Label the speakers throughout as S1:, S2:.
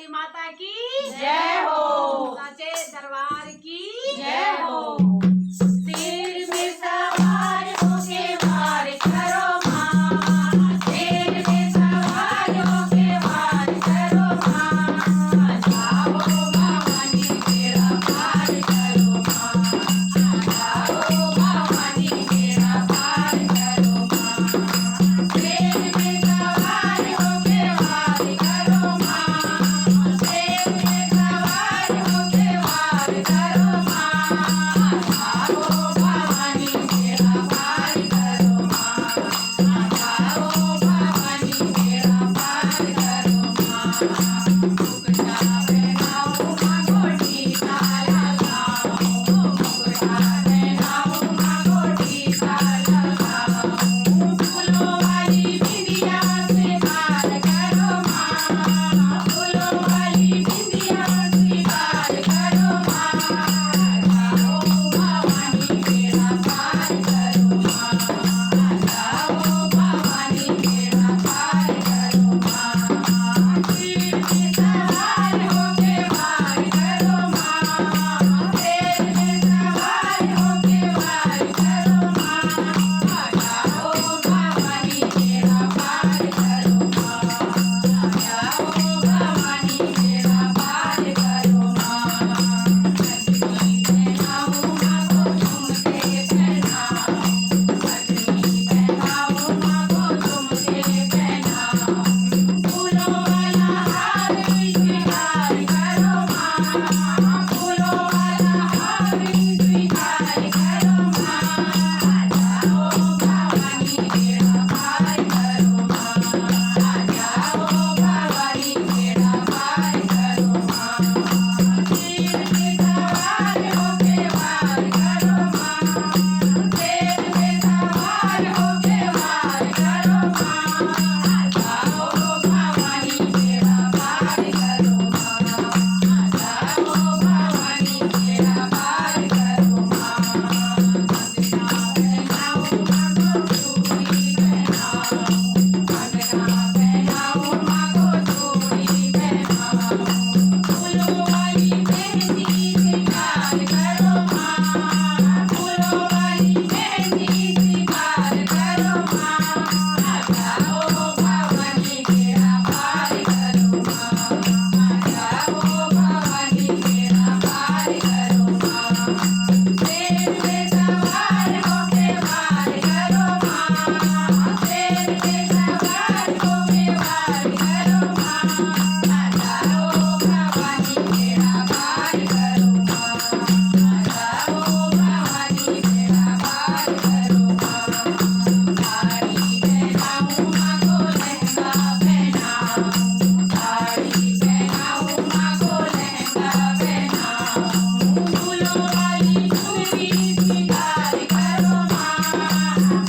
S1: वाली माता की
S2: जय हो।
S1: साचे दरबार की
S2: जय हो। सिर में सवार होके वार करो माँ, सिर में सवार होके वार करो माँ, जाओ भवानी मेरा पार करो माँ, जाओ भवानी मेरा पार करो माँ, सिर में सवार होके वार करो माँ, सिर में सवार होके वार करो माँ, जाओ भवानी मेरा पार करो माँ, जाओ भवानी मेरा पार करो माँ। मुकुटा पहनाओ माँ को टीका लगाओ, मुकुटा पहनाओ माँ को टीका लगाओ, फूलों वाली बिंदिया स्वीकार करो माँ, फूलों वाली बिंदिया स्वीकार करो माँ, जाओ भवानी मेरा पार करो माँ, जाओ भवानी मेरा पार करो माँ। सिर में सवार होके वार करो माँ, सिर में सवार होके वार करो माँ, जाओ भवानी मेरा पार करो माँ, जाओ भवानी मेरा पार करो माँ। पत्नी पहनाओ माँ को झुमके पहनाओ, पत्नी पहनाओ माँ को झुमके पहनाओ, फूलों वाला हार स्वीकार करो माँ, फूलों वाला हार स्वीकार करो माँ, जाओ भवानी मेरा पार करो माँ, जाओ भवानी मेरा पार करो माँ। सिर में सवार होके वार करो माँ, सिर में सवार होके वार करो माँ, जाओ भवानी मेरा पार करो माँ, जाओ भवानी मेरा पार करो माँ। कंगना पहनाओ माँ को चूड़ी पहनाओ, कंगना पहनाओ माँ को चूड़ी पहनाओ, फूलों वाली मेहंदी स्वीकार करो माँ, फूलों वाली मेहंदी स्वीकार करो माँ, जाओ भवानी मेरा पार करो माँ, जाओ भवानी मेरा पार करो माँ। सिर में सवार होके वार करो माँ, सिर में सवार होके वार करो माँ, जाओ भवानी मेरा पार करो माँ, जाओ भवानी मेरा पार करो माँ। साड़ी पहनाओ माँ को लहंगा पहनाओ, साड़ी पहनाओ माँ को लहंगा पहनाओ, फूलों वाली चुनरी स्वीकार करो माँ,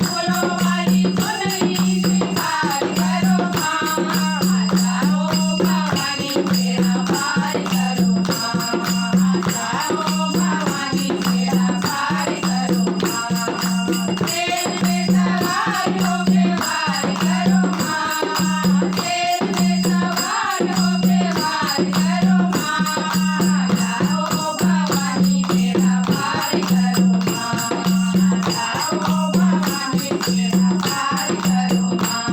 S2: फूलों वाली चुनरी स्वीकार करो माँ, जाओ भवानी मेरा पार करो माँ, जाओ भवानी मेरा पार करो माँ। सिर में सवार होके वार करो माँ, सिर में सवार होके वार करो माँ, जाओ भवानी मेरा पार करो माँ, जाओ भवानी मेरा पार करो माँ।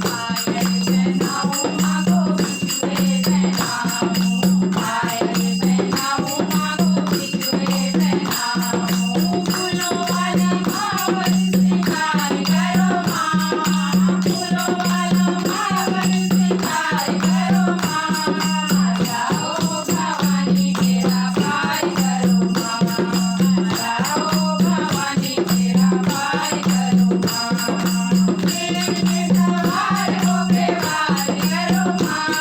S2: पायल पहनाओ माँ को बिछुए पहनाओ, पायल पहनाओ माँ को बिछुए पहनाओ, फूलों वाला मावर स्वीकार करो माँ, फूलों वाला मावर स्वीकार करो माँ, जाओ भवानी मेरा पार करो माँ, जाओ भवानी मेरा पार करो माँ। सिर में सवार होके वार करो माँ,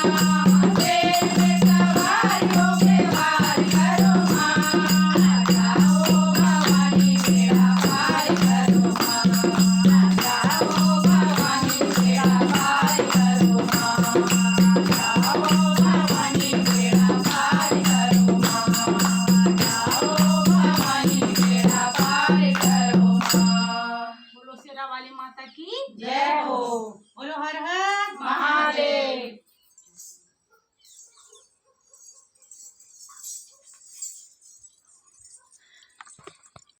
S2: सिर में सवार होके वार करो माँ, जाओ भवानी मेरा पार करो माँ, जाओ भवानी मेरा पार करो माँ, जाओ भवानी मेरा पार करो माँ, जाओ भवानी मेरा पार करो माँ।
S1: बोलो शेरा वाली माता की
S2: जय हो।
S1: बोलो हर हर